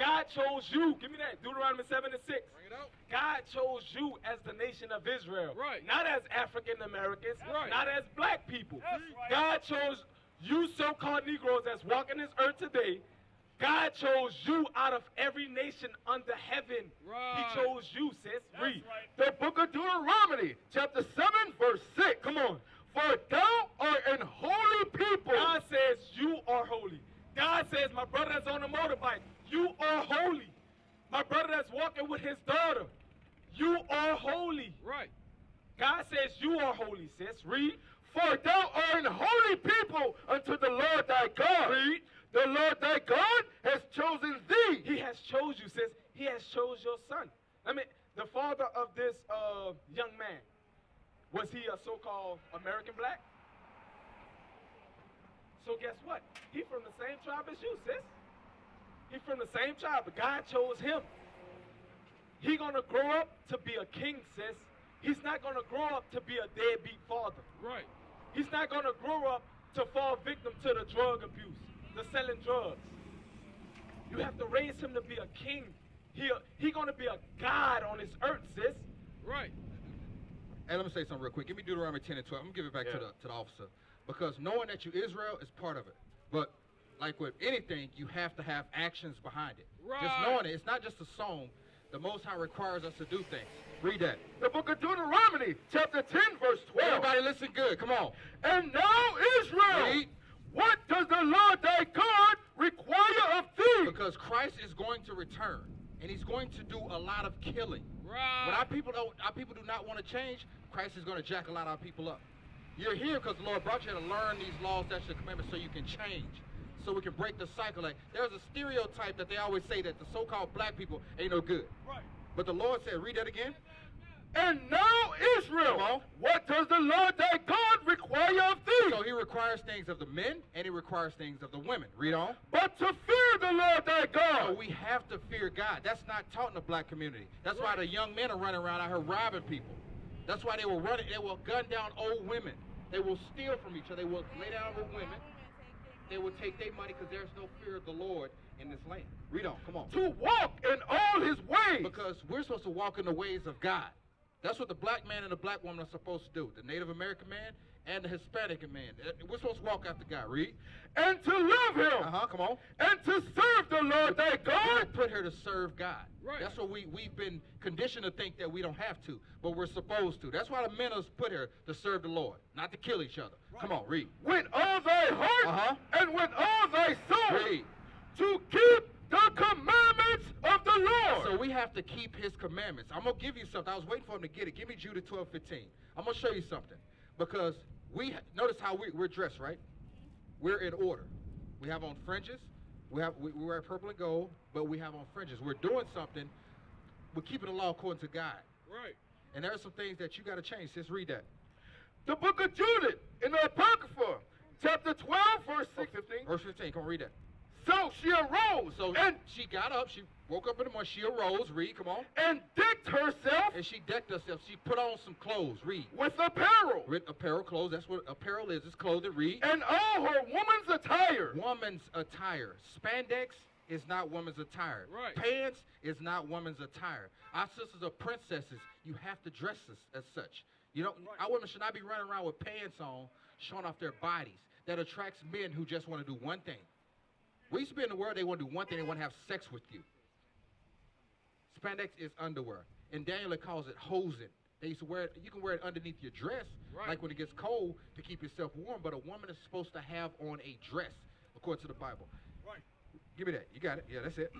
God chose you. Give me that. Deuteronomy 7:6. Bring it out. God chose you as the nation of Israel. Right. Not as African Americans. Right. Not as black people. That's right. God chose you so-called Negroes that's walking this earth today. God chose you out of every nation under heaven. Right. He chose you, sis. That's Read. right. The book of Deuteronomy, chapter 7, verse 6. Come on. For thou art an holy people. God says you are holy. God says, my brother that's on a motorbike, you are holy. My brother that's walking with his daughter, you are holy. Right. God says you are holy, sis. Read. For thou art an holy people unto the Lord thy God. Read. The Lord thy God has chosen thee. He has chose you, sis. He has chose your son. The father of this young man, was he a so-called American black? So guess what? He from the same tribe as you, sis. He from the same tribe, but God chose him. He gonna grow up to be a king, sis. He's not gonna grow up to be a deadbeat father. Right. He's not gonna grow up to fall victim to the drug abuse, the selling drugs. You have to raise him to be a king. He gonna be a god on this earth, sis. Right. Hey, let me say something real quick. Give me Deuteronomy 10 and 12. I'm gonna give it back to the officer, because knowing that you Israel is part of it. But like with anything, you have to have actions behind it. Right. Just knowing it, it's not just a song. The Most High requires us to do things. Read that. The book of Deuteronomy, chapter 10, verse 12. Everybody listen good. Come on. And now, Israel, Read. what does the Lord thy God require of thee? Because Christ is going to return, and he's going to do a lot of killing. Right. When our people do not want to change, Christ is going to jack a lot of our people up. You're here because the Lord brought you to learn these laws, statutes, and commandments so you can change, so we can break the cycle. Like, there's a stereotype that they always say that the so-called black people ain't no good. Right. But the Lord said, read that again. And now, Israel, Come on. what does the Lord thy God require of thee? So he requires things of the men, and he requires things of the women. Read on. But to fear the Lord thy So God. we have to fear God. That's not taught in the black community. That's why the young men are running around out here robbing people. That's why they will gun down old women. They will steal from each other. They will lay down with women. They will take their money because there's no fear of the Lord in this land. Read on. Come on. To walk in all his ways. Because we're supposed to walk in the ways of God. That's what the black man and the black woman are supposed to do. The Native American man and the Hispanic man. We're supposed to walk after God. Read. And to love him. Come on. And to serve the Lord thy We're God. put here to serve God. Right. That's what we've been conditioned to think that we don't have to, but we're supposed to. That's why the men are put here to serve the Lord, not to kill each other. Come on, read. With all thy heart and with all thy soul. Read. To keep the commandments of the Lord. So we have to keep his commandments. I'm going to give you something. I was waiting for him to get it. Give me Judah 12:15. I'm going to show you something. Because notice how we're dressed, right? We're in order. We have on fringes. We wear purple and gold, but we have on fringes. We're doing something. We're keeping the law according to God. Right. And there are some things that you got to change. Just read that. The book of Judith in the Apocrypha, chapter 12, verse 15. Verse 15. Come on, read that. So she arose And she got up. She woke up in the morning. She arose. Read. Come on. and decked herself And she decked herself. She put on some clothes. Read. with apparel With apparel, clothes. That's what apparel is. It's clothing. Read. and all her woman's attire. Woman's attire. Spandex is not woman's attire. Right. Pants is not woman's attire. Our sisters are princesses. You have to dress as such. You know, our women should not be running around with pants on, showing off their bodies. That attracts men who just want to do one thing. We used to be in the world, they want to do one thing, they want to have sex with you. Spandex is underwear. And Daniel calls it hosen. They used to wear it, you can wear it underneath your dress, Right. like when it gets cold, to keep yourself warm, but a woman is supposed to have on a dress, according to the Bible. Right. Give me that. You got it. Yeah, that's it.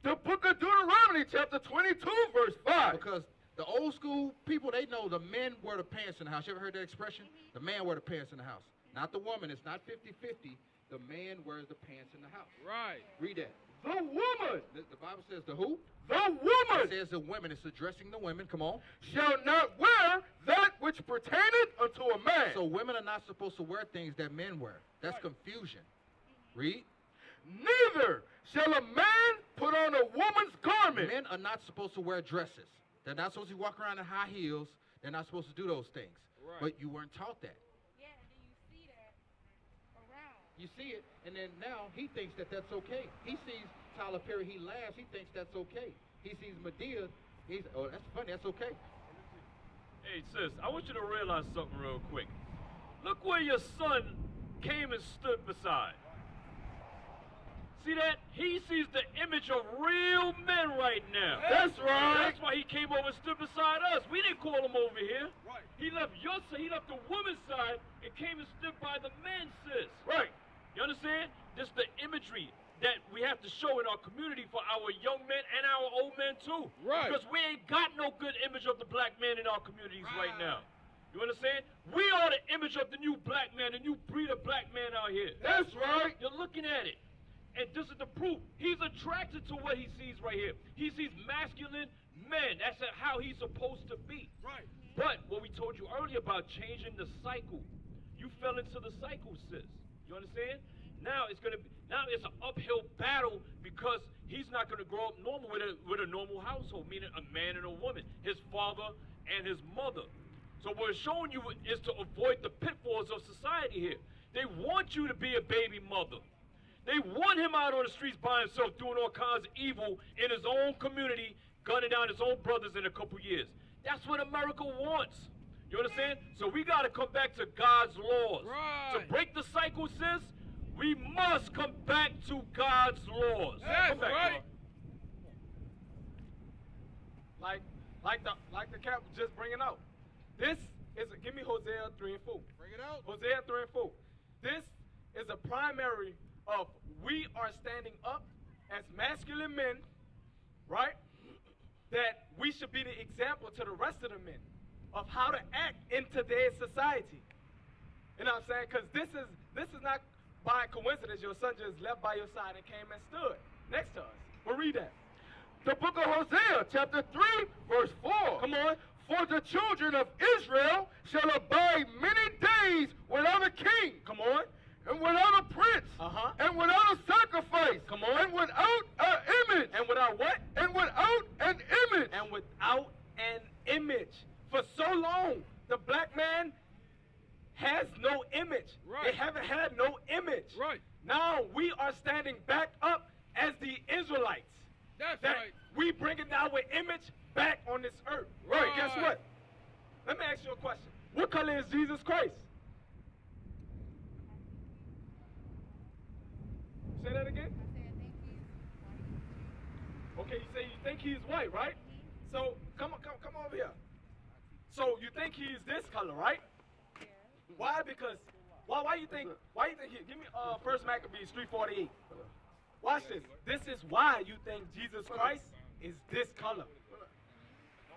The book of Deuteronomy, chapter 22, verse 5. Because the old school people, they know the men wear the pants in the house. You ever heard that expression? The man wear the pants in the house. Not the woman. It's not 50-50. The man wears the pants in the house. Right. Read that. The woman, The Bible says the who? the It woman says the women. It's addressing the women. Come on. shall not wear that which pertaineth unto a man. So women are not supposed to wear things that men wear. That's confusion. Read. Neither shall a man put on a woman's garment. Men are not supposed to wear dresses. They're not supposed to walk around in high heels. They're not supposed to do those things. Right. But you weren't taught that. Yeah, do you see that around? You see it, and then now he thinks that that's okay. He sees Tyler Perry, he laughs. He thinks that's okay. He sees Medea. He's, oh, that's funny. That's okay. Hey, sis, I want you to realize something real quick. Look where your son came and stood beside. See that? He sees the image of real men right now. That's right. That's why he came over and stood beside us. We didn't call him over here. Right. He left your side, he left the woman's side and came and stood by the men's, sis. Right. You understand? Just the imagery that we have to show in our community for our young men and our old men too. Right. Because we ain't got no good image of the black man in our communities right now. You understand? We are the image of the new black man, the new breed of black man out here. That's right. You're looking at it. And this is the proof. He's attracted to what he sees right here. He sees masculine men. That's how he's supposed to be. Right. But what we told you earlier about changing the cycle, you fell into the cycle, sis. You understand? Now it's an uphill battle because he's not gonna grow up normal with a normal household, meaning a man and a woman, his father and his mother. So what we're showing you is to avoid the pitfalls of society here. They want you to be a baby mother. They want him out on the streets by himself doing all kinds of evil in his own community, gunning down his own brothers in a couple years. That's what America wants. You understand? So we got to come back to God's laws. Right. To break the cycle, sis, we must come back to God's laws. That's Come back, right. Lord. Like the cap was just bringing out. This is give me Hosea 3 and 4. Bring it out. Hosea 3 and 4. This is a primary of we are standing up as masculine men, right? That we should be the example to the rest of the men of how to act in today's society. You know what I'm saying? Because this is not by coincidence. Your son just left by your side and came and stood next to us. We'll read that. The book of Hosea, chapter 3, verse 4. Come on. For the children of Israel shall abide many days without a king. Come on. And without a prince. Uh-huh. And without a sacrifice. Come on. And without an image. And without what? And without an image. And without an image. For so long, the black man has no image. Right. They haven't had no image. Right. Now we are standing back up as the Israelites. That's That right. we bringing our image back on this earth. Right. Guess what? Let me ask you a question. What color is Jesus Christ? Say that again? Okay, you say you think he's white, right? So come over here. So you think he's this color, right? Why? Because why you think he, give me First Maccabees 3:48. Watch this. This is why you think Jesus Christ is this color.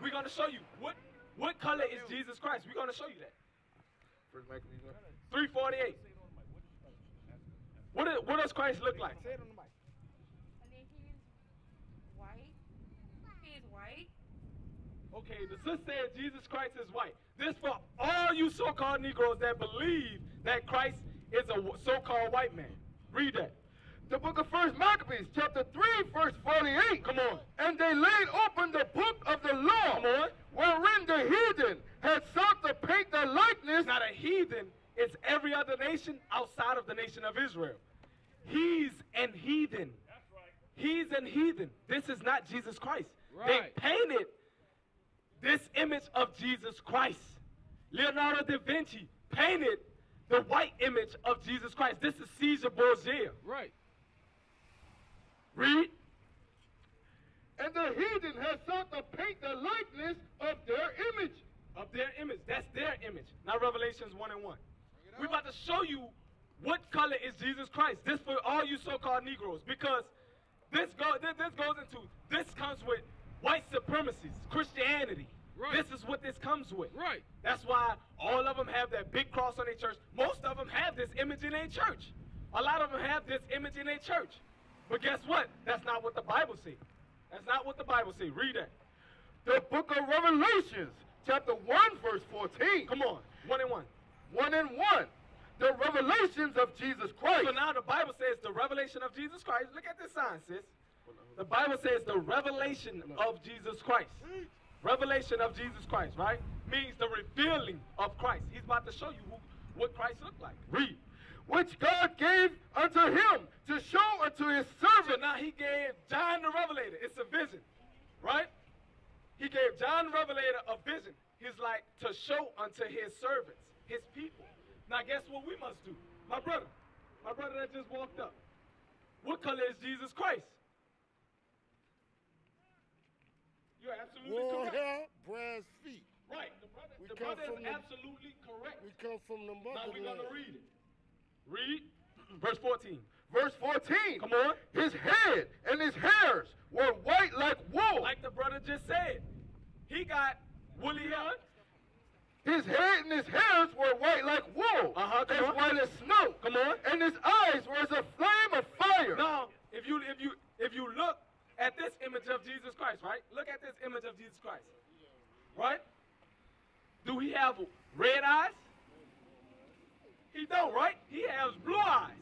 We're gonna show you what color is Jesus Christ. We're gonna show you that. 3:48. What does Christ look like? Say it on the mic. And then he's white. He's white. Okay, the sister said Jesus Christ is white. This for all you so-called Negroes that believe that Christ is a so-called white man. Read that. The book of First Maccabees, chapter 3, verse 48. Come on. And they laid open the book of the law, Come on. wherein the heathen had sought to paint the likeness. It's not a heathen. It's every other nation outside of the nation of Israel. He's an heathen. He's an heathen. This is not Jesus Christ. Right. They painted this image of Jesus Christ. Leonardo da Vinci painted the white image of Jesus Christ. This is Caesar Borgia. Right. Read. And the heathen had sought to paint the likeness of their image. Of their image. That's their image. Now Revelations 1 and 1. We're about to show you what color is Jesus Christ. This for all you so-called Negroes. Because this comes with white supremacy, Christianity. Right. This is what this comes with. Right. That's why all of them have that big cross on their church. Most of them have this image in their church. A lot of them have this image in their church. But guess what? That's not what the Bible says. That's not what the Bible says. Read that. The book of Revelations, chapter 1, verse 14. Come on. 1 and 1. 1 and 1. The revelations of Jesus Christ. So now the Bible says the revelation of Jesus Christ. Look at this sign, sis. The Bible says the revelation of Jesus Christ. Revelation of Jesus Christ, right? Means the revealing of Christ. He's about to show you what Christ looked like. Read. which God gave unto him to show unto his So servants. now he gave John the Revelator. It's a vision, right? He gave John the Revelator a vision. He's like, to show unto his servants, his people. Now guess what we must do? My brother that just walked up. What color is Jesus Christ? You're absolutely Wool correct. hair, brass feet. Right. We The come brother from is the- absolutely correct. We come from the Now we're motherland. going to read it. Read verse 14. Verse 14. Come on. His head and his hairs were white like wool. Like the brother just said, he got woolly hair. His head and his hairs were white like wool, Uh-huh, come as on. white as snow. Come on. And his eyes were as a flame of fire. Now, if you look at this image of Jesus Christ, right? Look at this image of Jesus Christ. Right? Do he have red eyes? He don't, right? He has blue eyes.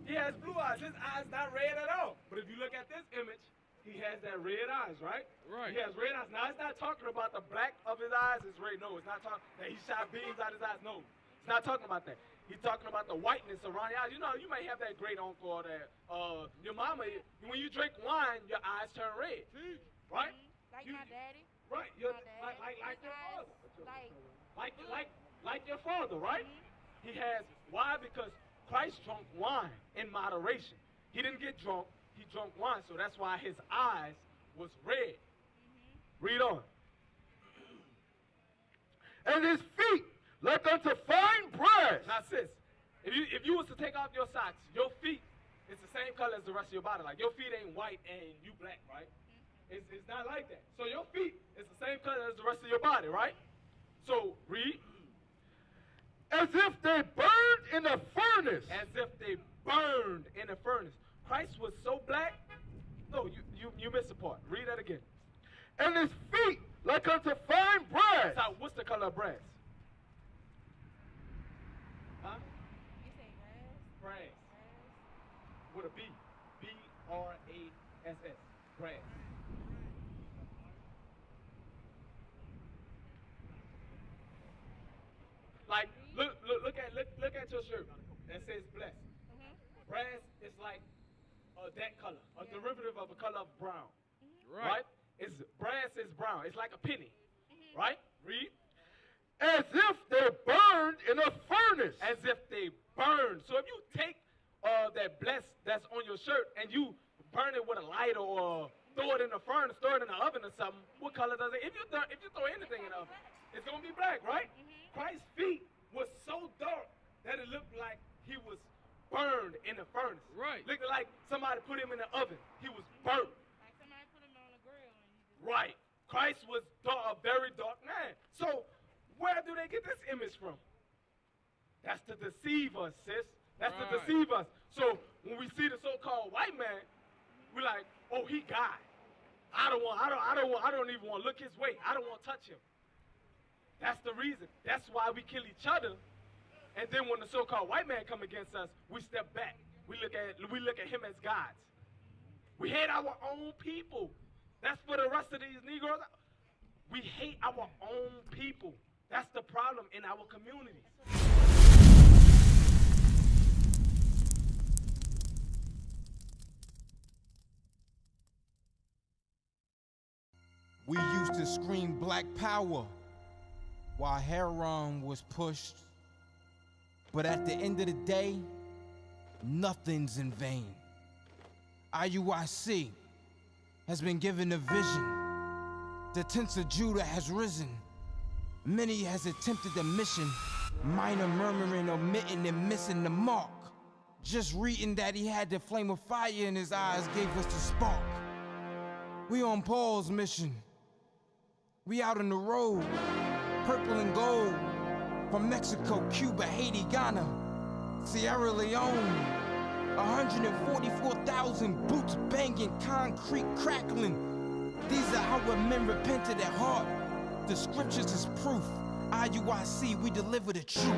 He has blue eyes. His eyes not red at all. But if you look at this image, he has that red eyes, right? Right. He has red eyes. Now, it's not talking about the black of his eyes is red. No, it's not talking that he shot beams out of his eyes. No, it's not talking about that. He's talking about the whiteness around your eyes. You know, you may have that great uncle or that your mama. When you drink wine, your eyes turn red, right? Like You- my daddy. Right. My Your, dad. like His your eyes, father. Like your father, right? He has, why? Because Christ drank wine in moderation. He didn't get drunk, he drank wine, so that's why his eyes was red. Read on. And his feet like unto fine brass. Now sis, if you was to take off your socks, your feet, it's the same color as the rest of your body. Like your feet ain't white and you black, right? It's not like that. So your feet is the same color as the rest of your body, right? So read. As if they burned in a furnace. As if they burned in a furnace. Christ was so black. No, you missed the part. Read that again. And his feet like unto fine brass. Now, what's the color of brass? Huh? You say brass? Brass. With a B. B-R-A-S-S. Brass. Like, look at your shirt. That says blessed. Brass is like that color, a derivative of a color of brown. Right? It's brass is brown. It's like a penny. Right? Read. As if they burned in a furnace. As if they burn. So if you take that blessed that's on your shirt and you burn it with a lighter or throw it in the furnace, throw it in the oven or something, what color does it? If you throw anything in the oven, it's gonna be black, right? Christ's feet was so dark that it looked like he was burned in the furnace. Right. Looked like somebody put him in the oven. He was burnt. Like somebody put him on a grill and he just... Right. Christ was a very dark man. So where do they get this image from? That's to deceive us, sis. That's to Right. deceive us. So when we see the so-called white man, we're like, oh, he God. I don't even want to look his way. I don't want to touch him. That's the reason. That's why we kill each other. And then when the so-called white man come against us, we step back. We look at him as gods. We hate our own people. That's for the rest of these Negroes. We hate our own people. That's the problem in our communities. We used to scream black power while heroin was pushed. But at the end of the day, nothing's in vain. IUIC has been given a vision. The tents of Judah has risen. Many has attempted the mission, minor murmuring, omitting, and missing the mark. Just reading that he had the flame of fire in his eyes gave us the spark. We on Paul's mission. We out on the road, purple and gold, from Mexico, Cuba, Haiti, Ghana, Sierra Leone. 144,000 boots banging, concrete crackling. These are our men repented at heart. The scriptures is proof. IUIC, we deliver the truth.